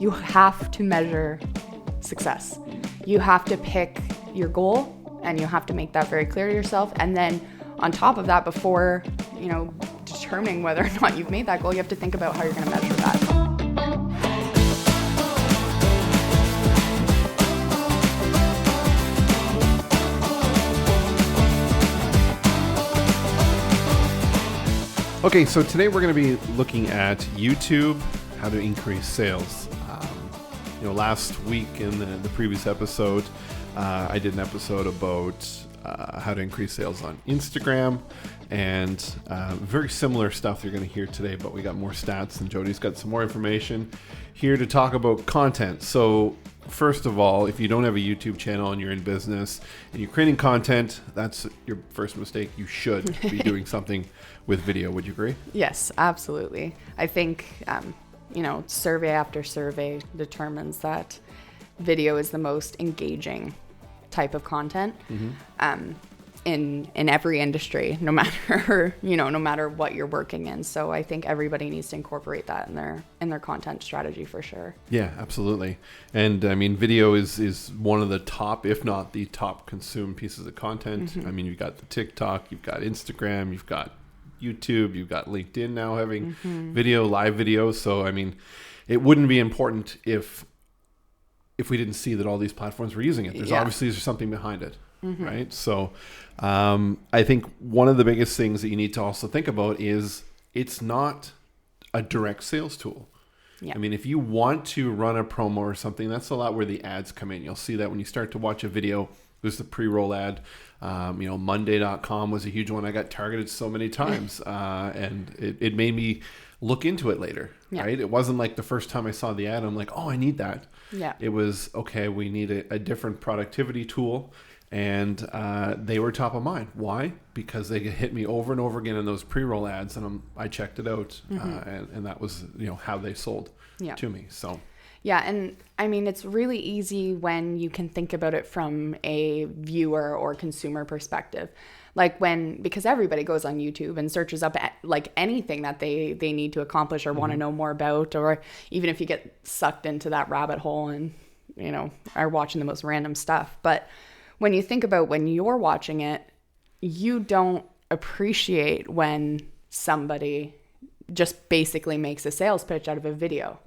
you have to measure success. You have to pick your goal and you have to make that very clear to yourself. And then on top of that, before, determining whether or not you've made that goal, you have to think about how you're going to measure that. Okay, so today we're going to be looking at YouTube, how to increase sales. Last week in the previous episode, I did an episode about how to increase sales on Instagram, and very similar stuff you're going to hear today, but we got more stats, and Jody's got some more information here to talk about content. So first of all, if you don't have a YouTube channel and you're in business and you're creating content, that's your first mistake. You should be doing something with video. Would you agree? Yes, absolutely. I think, survey after survey determines that video is the most engaging type of content in every industry, no matter what you're working in. So I think everybody needs to incorporate that in their content strategy for sure. Yeah, absolutely. And I mean, video is one of the top, if not the top consumed pieces of content. I mean, you've got the TikTok, you've got Instagram, you've got YouTube, you've got LinkedIn now having video, live video. So, I mean, it wouldn't be important if we didn't see that all these platforms were using it. There's something behind it, right? So I think one of the biggest things that you need to also think about is it's not a direct sales tool. Yeah. I mean, if you want to run a promo or something, that's a lot where the ads come in. You'll see that when you start to watch a video, there's the pre-roll ad. Monday.com was a huge one. I got targeted so many times and it made me look into it later, right? It wasn't like the first time I saw the ad, I'm like, oh, I need that. Yeah. It was, okay, we need a different productivity tool. And they were top of mind. Why? Because they hit me over and over again in those pre-roll ads, and I checked it out, and that was how they sold to me. So. Yeah, and I mean, it's really easy when you can think about it from a viewer or consumer perspective. Because everybody goes on YouTube and searches up like anything that they need to accomplish or want to know more about, or even if you get sucked into that rabbit hole and, are watching the most random stuff. But when you think about when you're watching it, you don't appreciate when somebody just basically makes a sales pitch out of a video.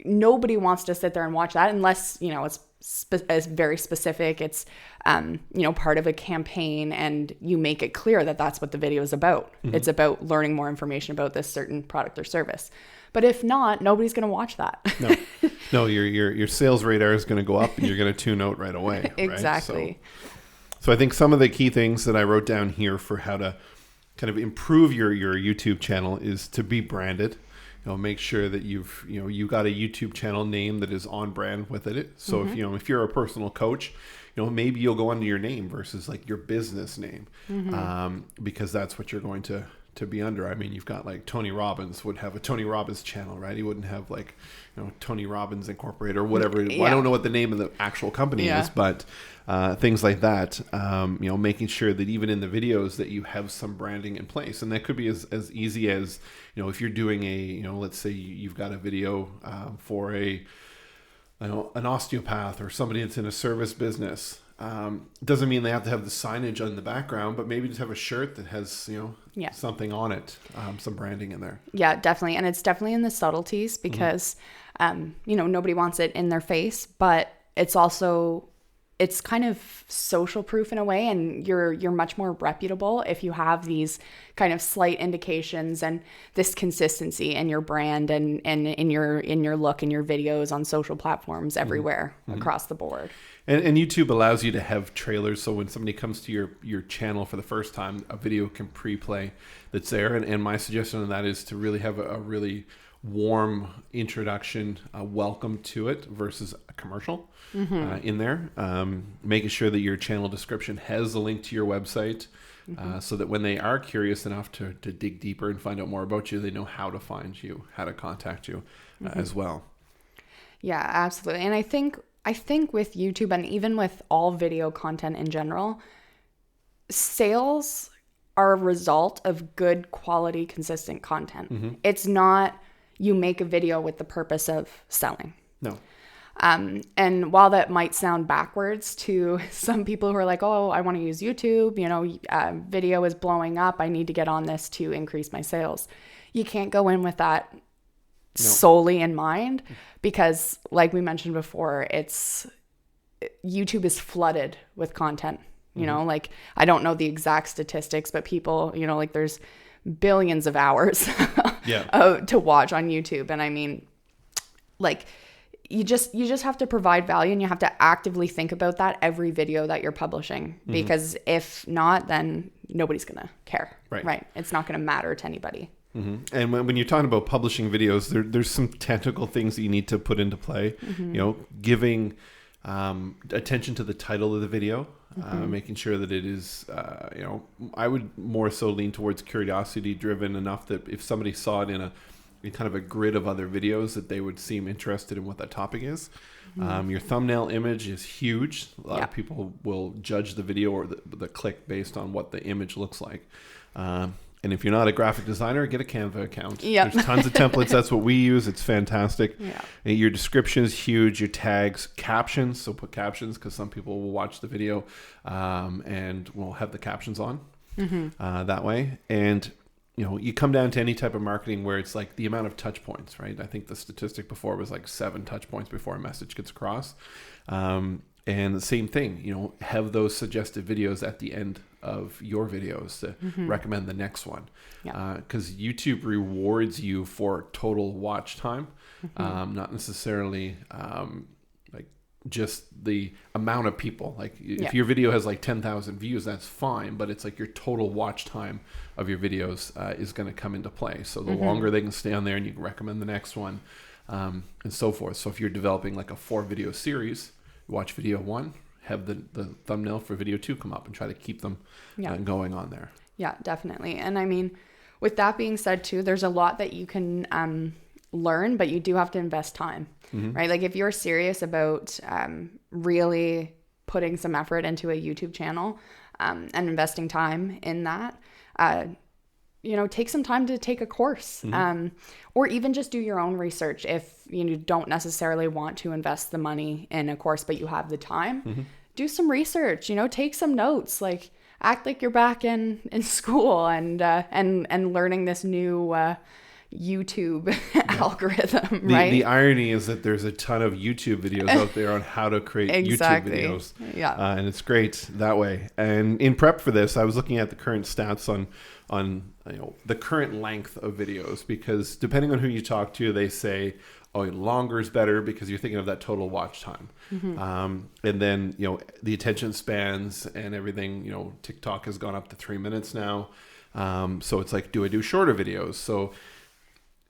Nobody wants to sit there and watch that unless, it's very specific. It's, part of a campaign, and you make it clear that that's what the video is about. It's about learning more information about this certain product or service. But if not, nobody's going to watch that. No, your sales radar is going to go up and you're going to tune out right away. Exactly. Right? So I think some of the key things that I wrote down here for how to kind of improve your YouTube channel is to be branded. Make sure that you got a YouTube channel name that is on brand with it. So if you're a personal coach, maybe you'll go under your name versus like your business name, because that's what you're going to be under. I mean, you've got like Tony Robbins would have a Tony Robbins channel, right? He wouldn't have like, Tony Robbins Incorporated or whatever. Yeah. I don't know what the name of the actual company is, but things like that, making sure that even in the videos that you have some branding in place. And that could be as easy as, if you're doing let's say you've got a video for an osteopath or somebody that's in a service business. Doesn't mean they have to have the signage on the background, but maybe just have a shirt that has, something on it, some branding in there. Yeah, definitely. And it's definitely in the subtleties because, nobody wants it in their face, but it's kind of social proof in a way, and you're much more reputable if you have these kind of slight indications and this consistency in your brand and in your look and your videos on social platforms everywhere across the board. And YouTube allows you to have trailers, so when somebody comes to your channel for the first time, a video can pre-play that's there. And my suggestion on that is to really have a really warm introduction, welcome to it versus a commercial in there. Making sure that your channel description has a link to your website, so that when they are curious enough to dig deeper and find out more about you, they know how to find you, how to contact you as well. Yeah, absolutely. And I think with YouTube and even with all video content in general, sales are a result of good quality, consistent content. It's not, you make a video with the purpose of selling. No. And while that might sound backwards to some people who are like, oh, I want to use YouTube, video is blowing up, I need to get on this to increase my sales. You can't go in with that solely in mind, because like we mentioned before, YouTube is flooded with content. Like, I don't know the exact statistics, but people, like there's billions of hours to watch on YouTube. And I mean, like, you just have to provide value, and you have to actively think about that every video that you're publishing, because if not, then nobody's going to care. Right. It's not going to matter to anybody. Mm-hmm. And when you're talking about publishing videos, there's some technical things that you need to put into play, giving attention to the title of the video, making sure that it is, I would more so lean towards curiosity driven enough that if somebody saw it in kind of a grid of other videos, that they would seem interested in what that topic is. Your thumbnail image is huge. A lot of people will judge the video or the click based on what the image looks like. And if you're not a graphic designer, get a Canva account. Yep. There's tons of templates. That's what we use. It's fantastic. Yeah. Your description is huge. Your tags, captions. So put captions, because some people will watch the video and will have the captions on that way. And you come down to any type of marketing where it's like the amount of touch points, right? I think the statistic before was like 7 touch points before a message gets across. And the same thing, have those suggested videos at the end of your videos to recommend the next one. Because YouTube rewards you for total watch time, not necessarily like just the amount of people. Like if your video has like 10,000 views, that's fine, but it's like your total watch time of your videos is going to come into play. So the longer they can stay on there, and you can recommend the next one, and so forth. So if you're developing like a 4-video series, watch video 1, have the thumbnail for video 2 come up, and try to keep them going on there. Yeah, definitely. And I mean, with that being said too, there's a lot that you can learn, but you do have to invest time, right? Like if you're serious about really putting some effort into a YouTube channel and investing time in that, take some time to take a course, or even just do your own research. If you don't necessarily want to invest the money in a course, but you have the time, do some research, take some notes, like act like you're back in school and learning this new YouTube algorithm, right? The irony is that there's a ton of YouTube videos out there on how to create YouTube videos. And it's great that way. And in prep for this, I was looking at the current stats on the current length of videos, because depending on who you talk to, they say, longer is better, because you're thinking of that total watch time. And then, the attention spans and everything, TikTok has gone up to 3 minutes now. So it's like, do I do shorter videos? So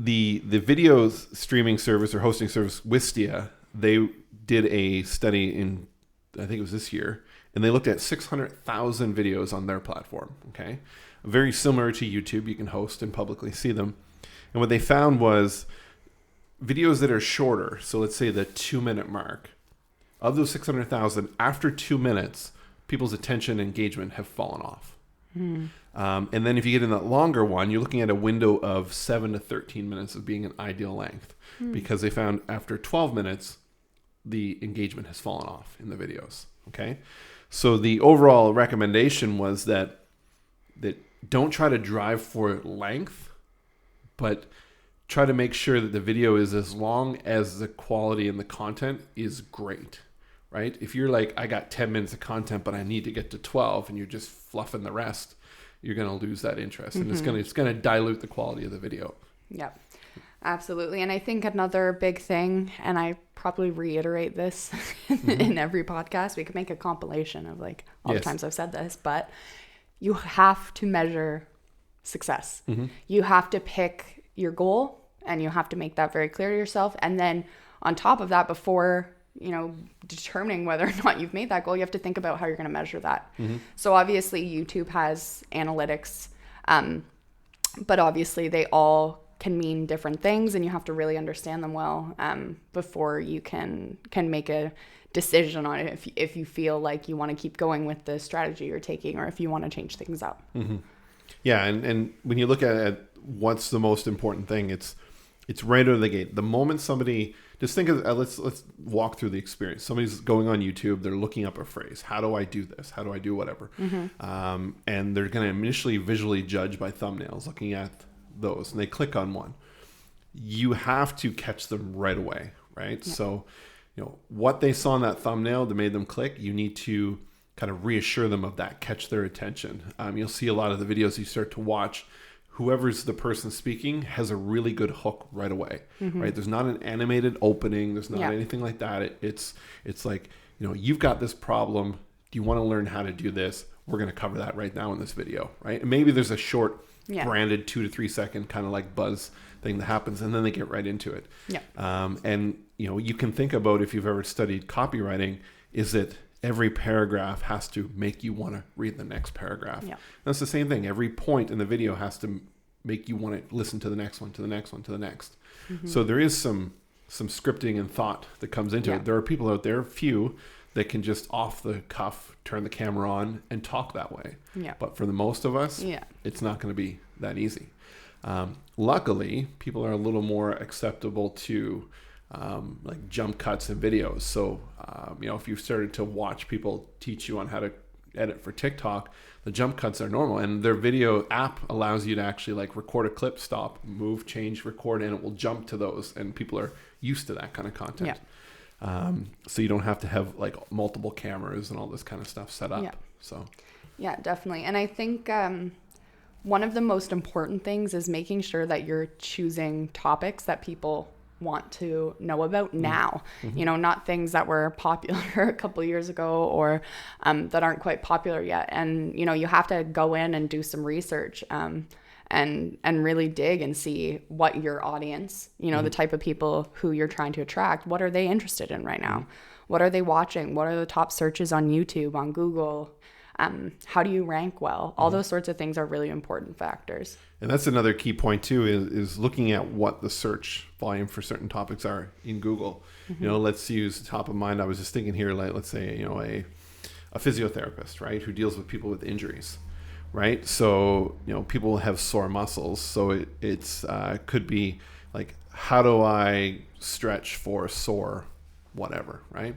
the video streaming service or hosting service, Wistia, they did a study in, I think it was this year, and they looked at 600,000 videos on their platform. Okay. Very similar to YouTube. You can host and publicly see them. And what they found was videos that are shorter. So let's say the 2-minute mark, of those 600,000, after 2 minutes, people's attention and engagement have fallen off. And then if you get in that longer one, you're looking at a window of 7 to 13 minutes of being an ideal length, because they found after 12 minutes, the engagement has fallen off in the videos. Okay. So the overall recommendation was that don't try to drive for length, but try to make sure that the video is as long as the quality and the content is great, right? If you're like, I got 10 minutes of content, but I need to get to 12, and you're just fluffing the rest, you're going to lose that interest, and it's going to dilute the quality of the video. Yep, absolutely. And I think another big thing, and I probably reiterate this in every podcast, we could make a compilation of like all the times I've said this, but you have to measure success. You have to pick your goal, and you have to make that very clear to yourself. And then on top of that, before determining whether or not you've made that goal, you have to think about how you're going to measure that. So obviously YouTube has analytics, but obviously they all can mean different things, and you have to really understand them well before you can make a decision on it, if you feel like you want to keep going with the strategy you're taking, or if you want to change things up. Yeah, and when you look at what's the most important thing, it's It's right out of the gate. The moment somebody, just think of, let's walk through the experience. Somebody's going on YouTube, they're looking up a phrase. How do I do this? How do I do whatever? And they're going to initially visually judge by thumbnails, looking at those, and they click on one. You have to catch them right away, right? Yeah. So, what they saw in that thumbnail that made them click, you need to kind of reassure them of that, catch their attention. You'll see a lot of the videos you start to watch, whoever's the person speaking has a really good hook right away, right? There's not an animated opening. There's not anything like that. It's like, you've got this problem. Do you want to learn how to do this? We're going to cover that right now in this video, right? And maybe there's a short branded 2 to 3 second kind of like buzz thing that happens, and then they get right into it. And, you can think about, if you've ever studied copywriting, is that every paragraph has to make you want to read the next paragraph. That's the same thing. Every point in the video has to make you want to listen to the next one, to the next one, to the next. So there is some scripting and thought that comes into it. There are people out there, few, that can just off the cuff turn the camera on and talk that way. But for the most of us, it's not going to be that easy. Luckily, people are a little more acceptable to like jump cuts in videos. So, if you've started to watch people teach you on how to edit for TikTok, the jump cuts are normal, and their video app allows you to actually like record a clip, stop, move, change, record, and it will jump to those. And people are used to that kind of content. So you don't have to have like multiple cameras and all this kind of stuff set up. So, yeah, definitely. And I think, one of the most important things is making sure that you're choosing topics that people want to know about now, not things that were popular a couple of years ago or that aren't quite popular yet. And, you have to go in and do some research and really dig and see what your audience, the type of people who you're trying to attract, what are they interested in right now? What are they watching? What are the top searches on YouTube, on Google? How do you rank well? All those sorts of things are really important factors. And that's another key point too, is looking at what the search volume for certain topics are in Google. Let's use top of mind. I was just thinking here, like, let's say, a physiotherapist, right? Who deals with people with injuries, right? So, people have sore muscles. So it's could be like, how do I stretch for sore, whatever, right?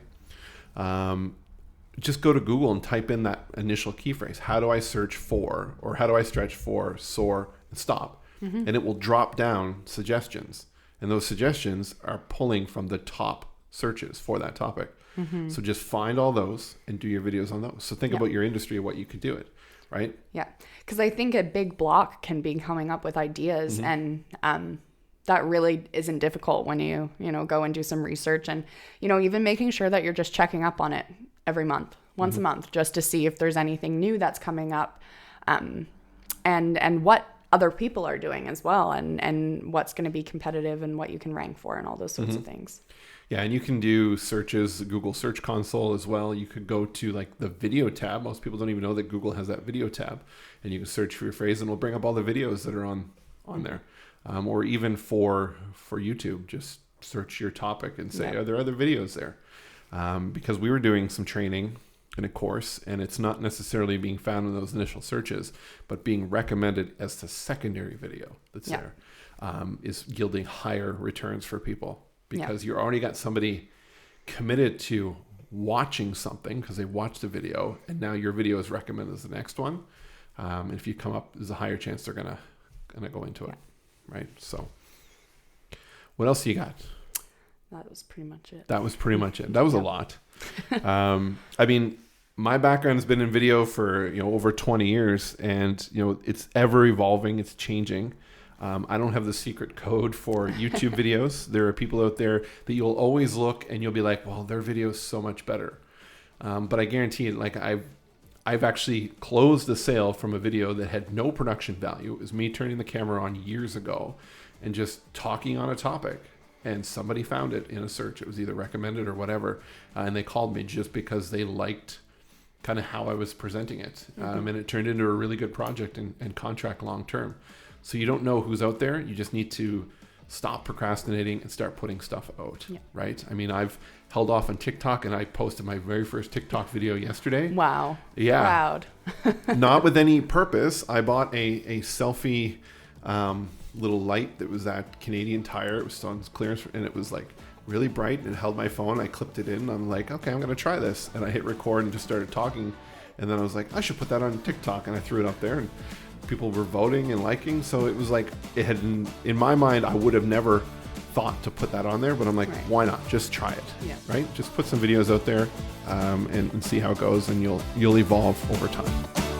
Just go to Google and type in that initial key phrase. How do I search for, or how do I stretch for sore, and stop? And it will drop down suggestions. And those suggestions are pulling from the top searches for that topic. So just find all those and do your videos on those. So think about your industry, what you could do it, right? Yeah. Because I think a big block can be coming up with ideas, and that really isn't difficult when you go and do some research, and, even making sure that you're just checking up on it every month, once a month, just to see if there's anything new that's coming up, and what other people are doing as well, and what's going to be competitive and what you can rank for and all those sorts of things. Yeah, and you can do searches, Google Search Console as well. You could go to like the video tab. Most people don't even know that Google has that video tab, and you can search for your phrase, and it'll bring up all the videos that are on there. Or even for YouTube, just search your topic and say, are there other videos there? Because we were doing some training in a course, and it's not necessarily being found in those initial searches, but being recommended as the secondary video that's there, is yielding higher returns for people, because you already got somebody committed to watching something because they watched a video, and now your video is recommended as the next one. And if you come up, there's a higher chance they're gonna go into it, right? So, what else you got? That was pretty much it. That was a lot. I mean, my background has been in video for, over 20 years, and, it's ever evolving. It's changing. I don't have the secret code for YouTube videos. There are people out there that you'll always look and you'll be like, well, their video is so much better. But I guarantee it, like I've actually closed a sale from a video that had no production value. It was me turning the camera on years ago and just talking on a topic. And somebody found it in a search. It was either recommended or whatever. And they called me just because they liked kind of how I was presenting it. And it turned into a really good project and contract long term. So you don't know who's out there. You just need to stop procrastinating and start putting stuff out, right? I mean, I've held off on TikTok, and I posted my very first TikTok video yesterday. Wow. Yeah. Proud. Not with any purpose. I bought a selfie little light that was at Canadian Tire. It was on clearance, and it was like really bright, and it held my phone. I clipped it in. I'm like, okay, I'm going to try this. And I hit record and just started talking. And then I was like, I should put that on TikTok. And I threw it up there, and people were voting and liking. So it was like, it had, in my mind, I would have never thought to put that on there, but I'm like, Right. why not? Just try it, Yeah. right? Just put some videos out there and see how it goes, and you'll evolve over time.